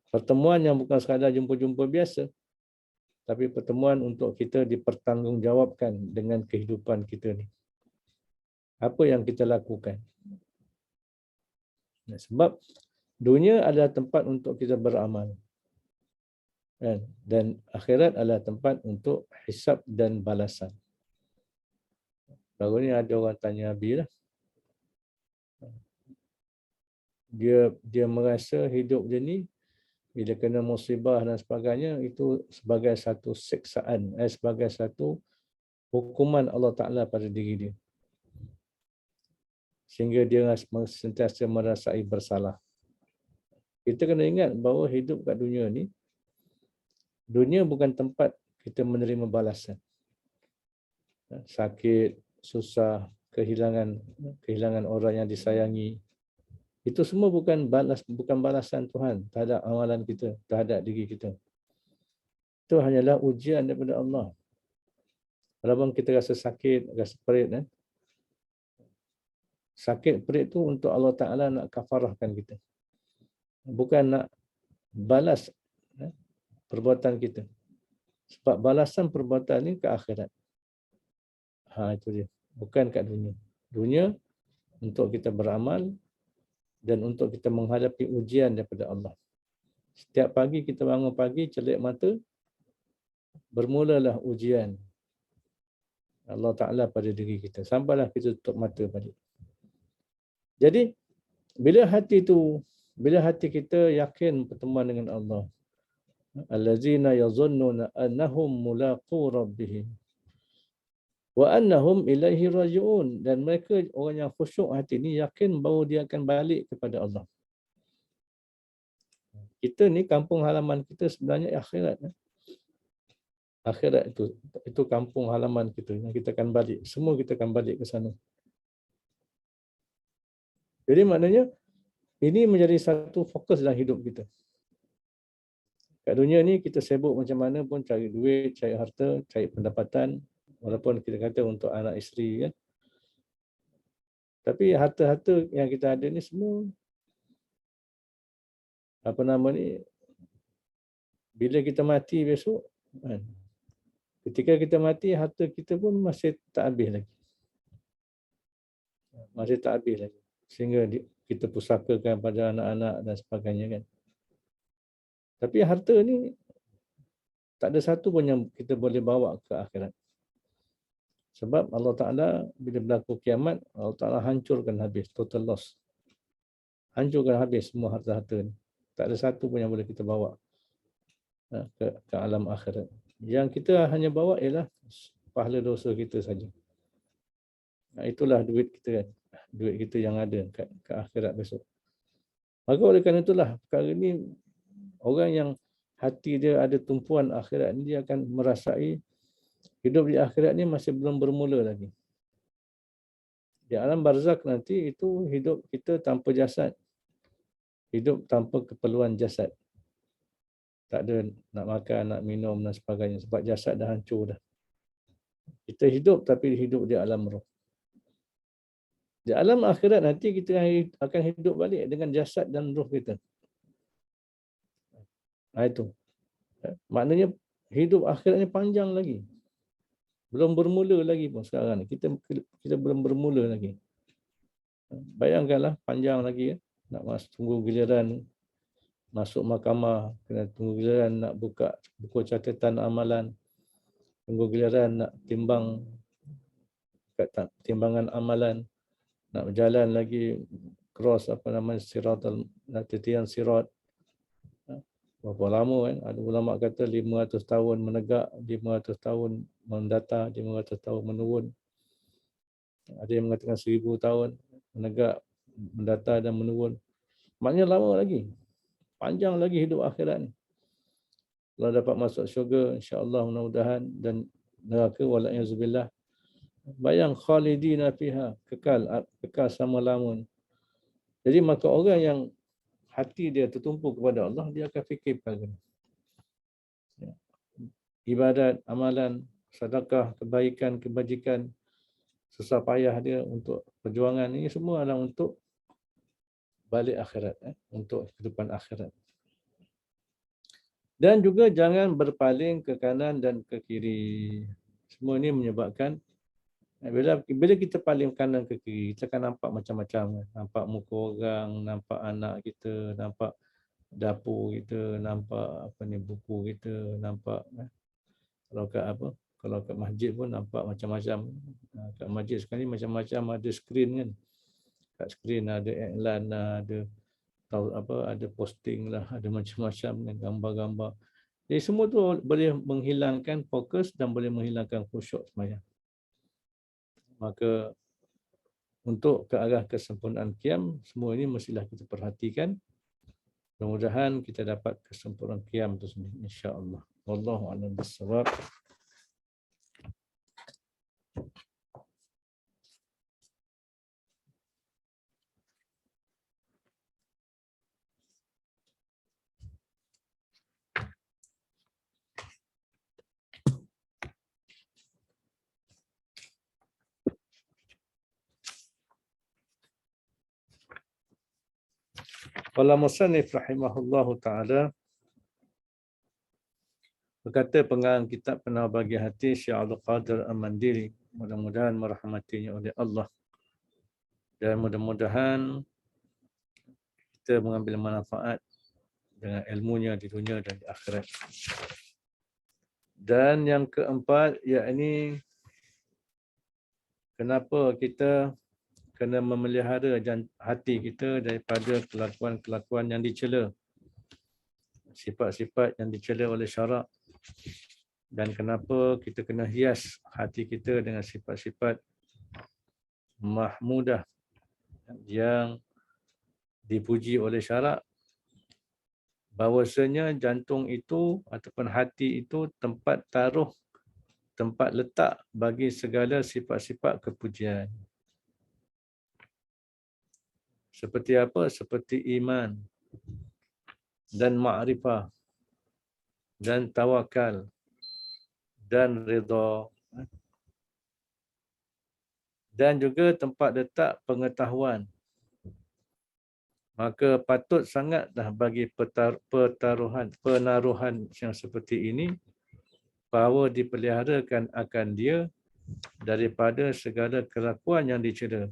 Pertemuan yang bukan sekadar jumpa-jumpa biasa, tapi pertemuan untuk kita dipertanggungjawabkan dengan kehidupan kita ni. Apa yang kita lakukan. Sebab dunia adalah tempat untuk kita beramal. Dan akhirat adalah tempat untuk hisab dan balasan. Baru ni ada orang tanya Abi lah. Dia merasa hidup dia ni bila kena musibah dan sebagainya itu sebagai satu siksaan, sebagai satu hukuman Allah Ta'ala pada diri dia. Sehingga dia sentiasa merasai bersalah. Kita kena ingat bahawa hidup kat dunia ni, dunia bukan tempat kita menerima balasan. Sakit, susah, kehilangan orang yang disayangi. Itu semua bukan balasan Tuhan terhadap amalan kita, terhadap diri kita. Itu hanyalah ujian daripada Allah. Walaupun kita rasa sakit, rasa perit, sakit perit tu untuk Allah Ta'ala nak kafarahkan kita. Bukan nak balas perbuatan kita. Sebab balasan perbuatan ni ke akhirat. Itu dia. Bukan kat dunia. Dunia untuk kita beramal dan untuk kita menghadapi ujian daripada Allah. Setiap pagi kita bangun pagi, celik mata, bermulalah ujian Allah Ta'ala pada diri kita. Sampailah kita tutup mata balik. Jadi, bila hati kita yakin pertemuan dengan Allah, allazina yazunnuna annahum mulaqu rabbihim wa annahum ilaihi raji'un, dan mereka orang yang khusyuk hati ni yakin bahawa dia akan balik kepada Allah. Kita ni kampung halaman kita sebenarnya akhirat. Akhirat itu kampung halaman kita yang kita akan balik. Semua kita akan balik ke sana. Jadi maknanya ini menjadi satu fokus dalam hidup kita. Kat dunia ni kita sibuk macam mana pun cari duit, cari harta, cari pendapatan, walaupun kita kata untuk anak isteri kan. Tapi harta-harta yang kita ada ni semua bila kita mati besok kan. Ketika kita mati harta kita pun masih tak habis lagi. Masih tak habis lagi. Sehingga kita pusakakan pada anak-anak dan sebagainya kan. Tapi harta ni tak ada satu pun yang kita boleh bawa ke akhirat. Sebab Allah Ta'ala bila berlaku kiamat, Allah Ta'ala hancurkan habis, total loss. Hancurkan habis semua harta-harta ni. Tak ada satu pun yang boleh kita bawa ke alam akhirat. Yang kita hanya bawa ialah pahala dosa kita saja. Itulah duit kita kan. Duit kita yang ada ke akhirat besok. Maka oleh kerana itulah perkara ni, orang yang hati dia ada tumpuan akhirat ni, dia akan merasai Hidup di akhirat ni masih belum bermula lagi. Di alam barzakh nanti itu hidup kita tanpa jasad. Hidup tanpa keperluan jasad. Tak ada nak makan, nak minum dan sebagainya. Sebab jasad dah hancur dah. Kita hidup tapi hidup di alam roh. Di alam akhirat nanti kita akan hidup balik dengan jasad dan roh kita. Itu. Maknanya hidup akhirat ni panjang lagi. Belum bermula lagi pun sekarang ni. Kita belum bermula lagi. Bayangkanlah panjang lagi ya. Nak tunggu giliran masuk mahkamah, kena tunggu giliran nak buka buku catatan amalan, tunggu giliran nak timbang timbangan amalan, nak berjalan lagi cross siratal, titian sirat. Berapa lama kan? Ada ulama kata 500 tahun menegak, 500 tahun mendata, 500 tahun menurun. Ada yang mengatakan 1000 tahun menegak, mendata dan menurun. Maknanya lama lagi. Panjang lagi hidup akhirat ni. Kalau dapat masuk syurga, insya-Allah mudah-mudahan, dan neraka wala'iyzubillah. Bayang khalidina fiha, kekal sama lama. Jadi maka orang yang hati dia tertumpu kepada Allah, dia akan fikir perkara ni. Ibadat, amalan, sedekah, kebaikan, kebajikan, susah payah dia untuk perjuangan ini semua adalah untuk balik akhirat, untuk kehidupan akhirat. Dan juga jangan berpaling ke kanan dan ke kiri. Semua ini menyebabkan bila kita paling kanan ke kiri, kita akan nampak macam-macam. Nampak muka orang, nampak anak kita, nampak dapur kita, nampak buku kita, nampak kalau kat masjid pun nampak macam-macam. Kat masjid sekarang ni macam-macam, ada skrin kan. Kat skrin ada iklan lah, ada posting lah, ada macam-macam kan, gambar-gambar. Jadi semua tu boleh menghilangkan fokus dan boleh menghilangkan khusyuk sembahyang. Maka untuk ke arah kesempurnaan qiyam, semua ini mestilah kita perhatikan. Mudah-mudahan kita dapat kesempurnaan qiyam itu sendiri, insya-Allah. Wallahu a'lam bissawab. Qala musannif rahimahullahu ta'ala, berkata pengarang kitab Penawar Bagi Hati Syekh Abdul Qadir Al-Mandiri, mudah-mudahan merahmatinya oleh Allah, dan mudah-mudahan kita mengambil manfaat dengan ilmunya di dunia dan di akhirat. Dan yang keempat, yakni kenapa kita kena memelihara hati kita daripada kelakuan-kelakuan yang dicela, sifat-sifat yang dicela oleh syarak, dan kenapa kita kena hias hati kita dengan sifat-sifat mahmudah yang dipuji oleh syarak. Bahawasanya jantung itu ataupun hati itu tempat taruh, tempat letak bagi segala sifat-sifat kepujian. Seperti apa? Seperti iman dan ma'rifah dan tawakal dan redha, dan juga tempat letak pengetahuan. Maka patut sangatlah bagi penaruhan yang seperti ini bahawa dipeliharakan akan dia daripada segala kelakuan yang dicela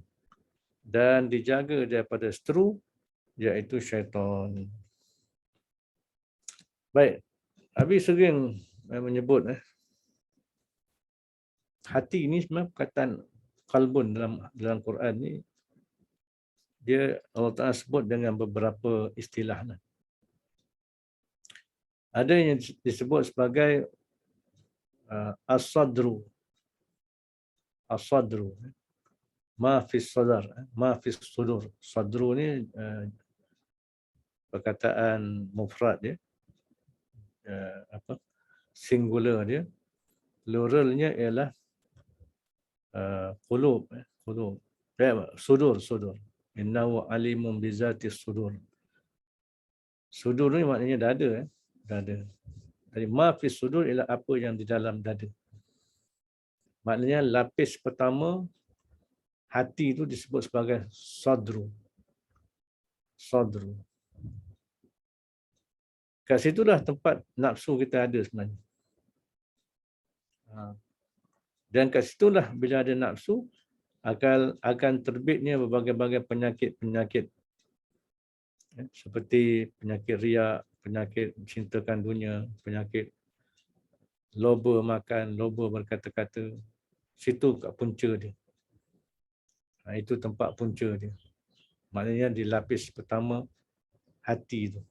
dan dijaga daripada seteru, iaitu syaitan. Baik, Habis sering menyebut hati ini sebenarnya perkataan qalbun dalam Quran ni, dia Allah Ta'ala sebut dengan beberapa istilah. Ada yang disebut sebagai as-sadru. As-sadru. Ma fis sadar, ma fis sudur. Sadru ni perkataan mufrad dia, singular dia. pluralnya ialah qulub, qulub. Sudur, sudur. Innahu alimun bizati sudur. Sudur ni maknanya dada, dada. Jadi ma fi sudur ialah apa yang di dalam dada. Maknanya lapis pertama hati itu disebut sebagai sadru. Sadru. Kat situlah tempat nafsu kita ada sebenarnya. Dan kat situlah bila ada nafsu akan terbitnya berbagai-bagai penyakit-penyakit. Seperti penyakit riak, penyakit cintakan dunia, penyakit loba makan, loba berkata-kata. Situ kat punca dia. Itu tempat punca dia. Maknanya di lapis pertama hati itu.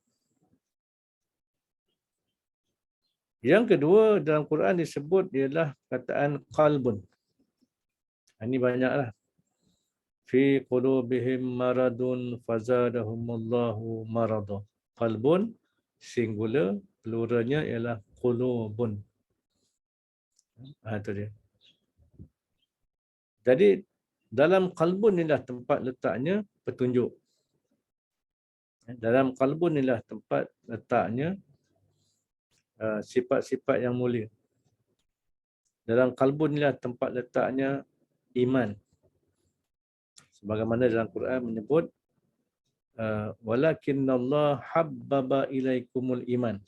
Yang kedua dalam Quran disebut ialah perkataan qalbun. Ini banyaklah. Fi qulubihim maradun fazadahumullahu marada. Qalbun singular, pluralnya ialah qulubun. Itu dia. Jadi dalam qalbun inilah tempat letaknya petunjuk. Dalam qalbun inilah tempat letaknya sifat-sifat yang mulia. Dalam qalbun inilah tempat letaknya iman. Sebagaimana dalam Quran menyebut walakinnallaha habbaba ilaikumul iman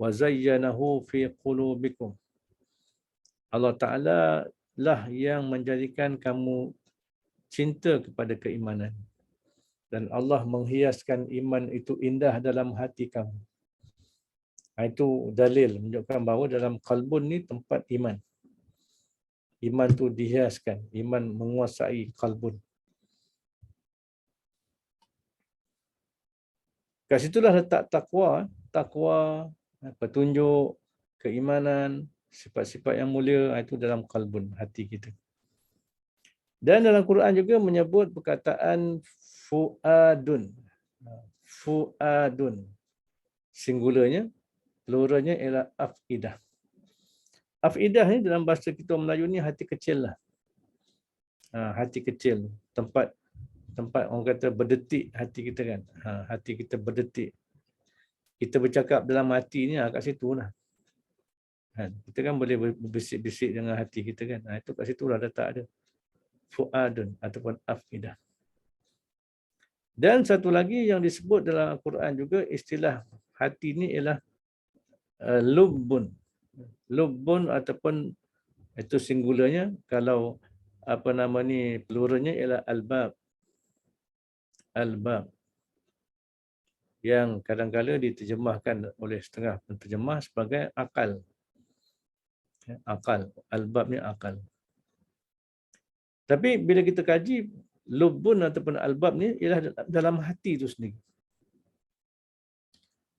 wa zayyanahu fi qulubikum. Allah Ta'ala lah yang menjadikan kamu cinta kepada keimanan. Dan Allah menghiaskan iman itu indah dalam hati kamu. Itu dalil menunjukkan bahawa dalam qalbun ni tempat iman. Iman tu dihiaskan, iman menguasai qalbun. Kat situlah letak takwa, takwa, petunjuk, keimanan, sifat-sifat yang mulia, itu dalam qalbun, hati kita. Dan dalam Quran juga menyebut perkataan fuadun. Fuadun. Singularnya, pluralnya ialah afidah. Afidah ni dalam bahasa kita Melayu ni hati kecil lah. Hati kecil, tempat orang kata berdetik hati kita kan. Hati kita berdetik. Kita bercakap dalam hati ni kat situ lah. Kita kan boleh berbisik-bisik dengan hati kita kan. Itu kat situ lah letak ada. Fuadun ataupun afidah. Dan satu lagi yang disebut dalam Al-Quran juga istilah hati ni ialah lubbun. Lubbun ataupun itu singularnya, kalau pluralnya ialah albab. Albab. Yang kadang-kadang diterjemahkan oleh setengah penterjemah sebagai akal. Akal. Albabnya akal. Tapi bila kita kaji, lubbun ataupun albab ni ialah dalam hati itu sendiri.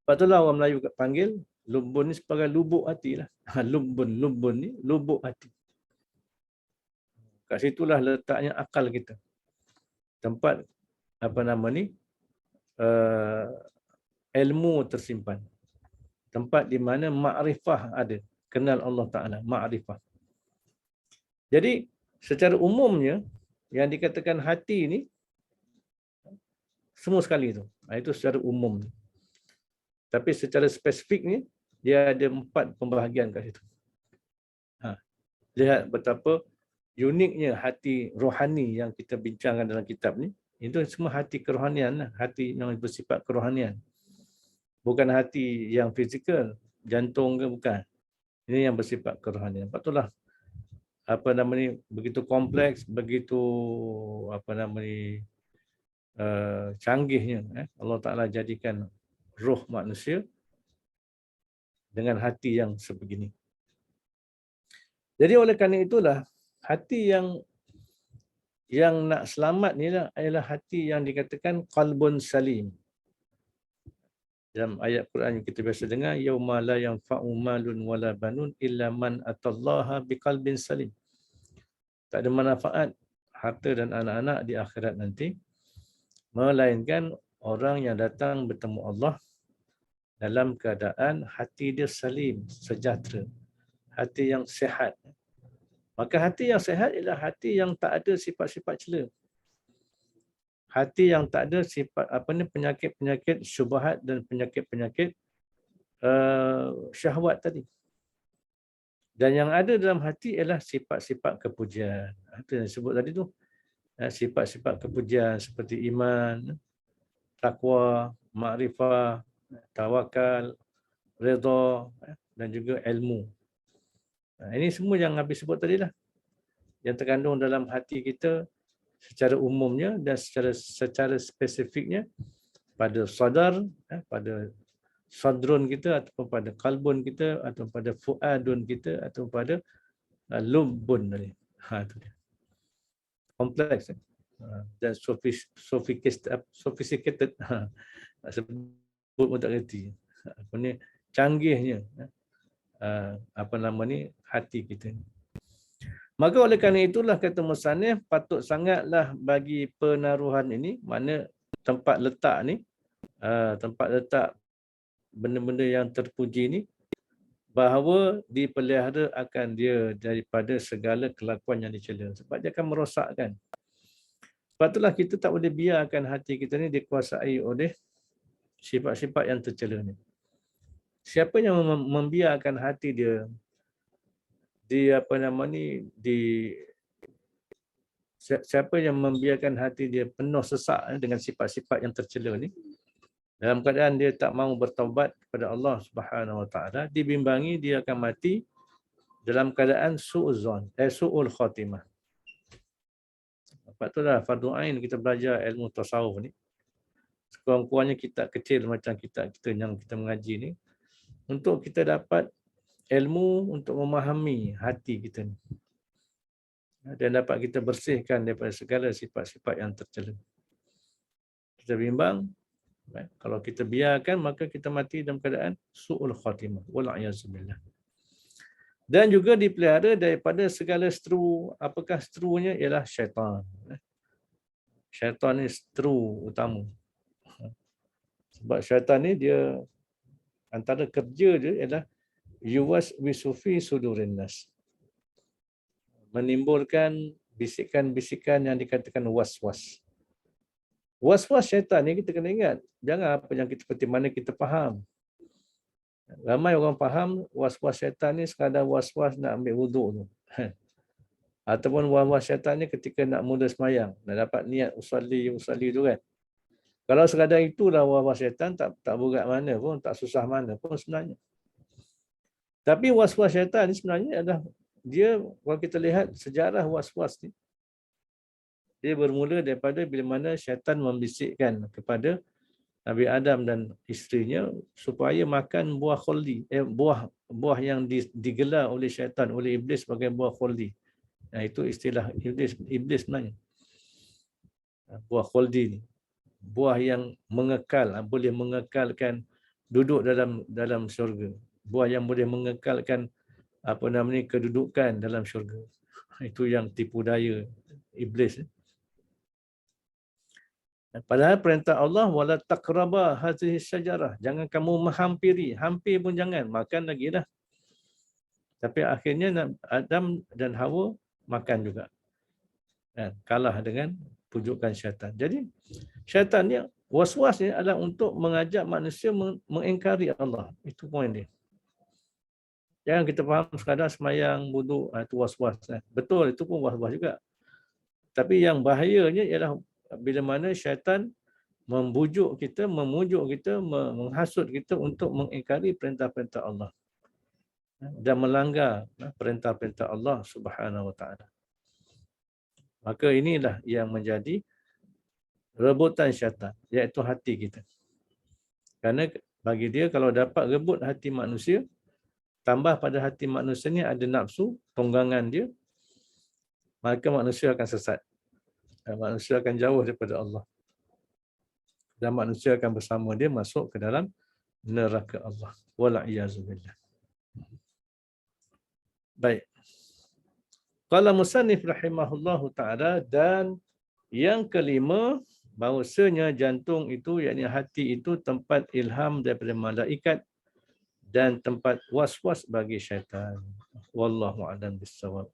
Sebab itulah orang Melayu panggil lubbun ni sebagai lubuk hati lah. Lubbun ni lubuk hati. Kat situlah letaknya akal kita. Tempat ilmu tersimpan. Tempat di mana ma'rifah ada. Kenal Allah Ta'ala. Ma'rifah. Jadi secara umumnya yang dikatakan hati ni semua sekali tu. Itu secara umum. Tapi secara spesifiknya dia ada 4 pembahagian kat situ. Lihat betapa uniknya hati rohani yang kita bincangkan dalam kitab ni. Itu semua hati kerohanian lah. Hati yang bersifat kerohanian. Bukan hati yang fizikal, jantung ke bukan. Ini yang bersifat kerohanian. Sebab itulah begitu kompleks, begitu canggihnya Allah Ta'ala jadikan roh manusia dengan hati yang sebegini. Jadi oleh kerana itulah hati yang nak selamat ni adalah hati yang dikatakan qalbun salim. Dalam ayat Quran yang kita biasa dengar, yauma la yanfa'u malun wala banun illa man atallaha biqalbin salim. Tak ada manfaat harta dan anak-anak di akhirat nanti melainkan orang yang datang bertemu Allah dalam keadaan hati dia salim, sejahtera. hati yang sihat. Maka hati yang sihat ialah hati yang tak ada sifat-sifat cela. Hati yang tak ada sifat penyakit-penyakit syubhat dan penyakit-penyakit syahwat tadi. Dan yang ada dalam hati ialah sifat-sifat kepujian. Itu yang disebut tadi tu. Sifat-sifat kepujian seperti iman, takwa, makrifah, tawakal, redha dan juga ilmu. Ini semua yang habis sebut tadi lah. Yang terkandung dalam hati kita secara umumnya dan secara spesifiknya pada sadar, pada sadrun kita ataupun pada kalbun kita atau pada fuadun kita atau pada lubbun tadi. Itu dia. Kompleks dan sophisticated. Sebut pun tak kerti. Apa ni, canggihnya hati kita ni. Maka oleh kerana itulah kata musannif, patut sangatlah bagi penaruhan ini, mana tempat letak ni, tempat letak benda-benda yang terpuji ni, bahawa dipelihara akan dia daripada segala kelakuan yang dicela. Sebab dia akan merosakkan. Sebab itulah kita tak boleh biarkan hati kita ni dikuasai oleh sifat-sifat yang tercela ni. Siapa yang membiarkan hati dia siapa yang membiarkan hati dia penuh sesak dengan sifat-sifat yang tercela ni, dalam keadaan dia tak mahu bertaubat kepada Allah Subhanahu Wa Taala, dibimbangi dia akan mati dalam keadaan su'ul khatimah. Sebab itulah fardu ain kita belajar ilmu tasawuf ni. Sekurang-kurangnya kitab kecil macam kitab kita yang kita mengaji ni, untuk kita dapat ilmu untuk memahami hati kita ni. Dan dapat kita bersihkan daripada segala sifat-sifat yang tercela. Kita bimbang, kalau kita biarkan maka kita mati dalam keadaan su'ul khatimah. Wal'iyazzubillah. Dan juga dipelihara daripada segala seteru. Apakah seterunya? Ialah syaitan. Syaitan ni seteru utama. Sebab syaitan ni dia antara kerja dia ialah yuwaswisu fi sudurin nas. Menimbulkan bisikan-bisikan yang dikatakan was-was. Was-was syaitan ni kita kena ingat. Jangan apa yang kita seperti mana kita faham. Ramai orang faham was-was syaitan ni sekadar was-was nak ambil wuduk tu. Ataupun was-was syaitan ni ketika nak mula semayang, nak dapat niat usalli tu kan. Kalau sekadar itulah was-was syaitan, tak berat mana pun, tak susah mana pun sebenarnya. Tapi was-was syaitan ni sebenarnya adalah dia, kalau kita lihat sejarah was-was ni, dia bermula daripada bila mana syaitan membisikkan kepada Nabi Adam dan isterinya supaya makan buah khuldi, buah yang digelar oleh syaitan, oleh iblis sebagai buah khuldi. Nah, itu istilah iblis sebenarnya. Buah khuldi ni, buah yang mengekal, boleh mengekalkan duduk dalam syurga. Buah yang boleh mengekalkan kedudukan dalam syurga. Itu yang tipu daya iblis. Padahal perintah Allah, wala taqraba hadhihi syajarah, jangan kamu menghampiri, hampir pun jangan, makan lagi dah. Tapi akhirnya Adam dan Hawa makan juga. Kalah dengan pujukan syaitan. Jadi syaitan ni, was-was ni adalah untuk mengajak manusia mengingkari Allah. Itu poin dia. Jangan kita faham sekadar semayang, wuduk, itu was-was. Betul, itu pun was-was juga. Tapi yang bahayanya ialah bila mana syaitan memujuk kita, menghasut kita untuk mengingkari perintah-perintah Allah dan melanggar perintah-perintah Allah Subhanahu Wa Taala. Maka inilah yang menjadi rebutan syaitan, iaitu hati kita. Kerana bagi dia, kalau dapat rebut hati manusia, tambah pada hati manusia ni ada nafsu, tunggangan dia, maka manusia akan sesat. Manusia akan jauh daripada Allah. Dan manusia akan bersama dia masuk ke dalam neraka Allah. Wal'iyazubillah. Baik. Qala musannif rahimahullahu ta'ala, dan yang kelima, bahawasanya jantung itu, yakni hati itu tempat ilham daripada malaikat dan tempat was-was bagi syaitan. Wallahu a'lam bissawab.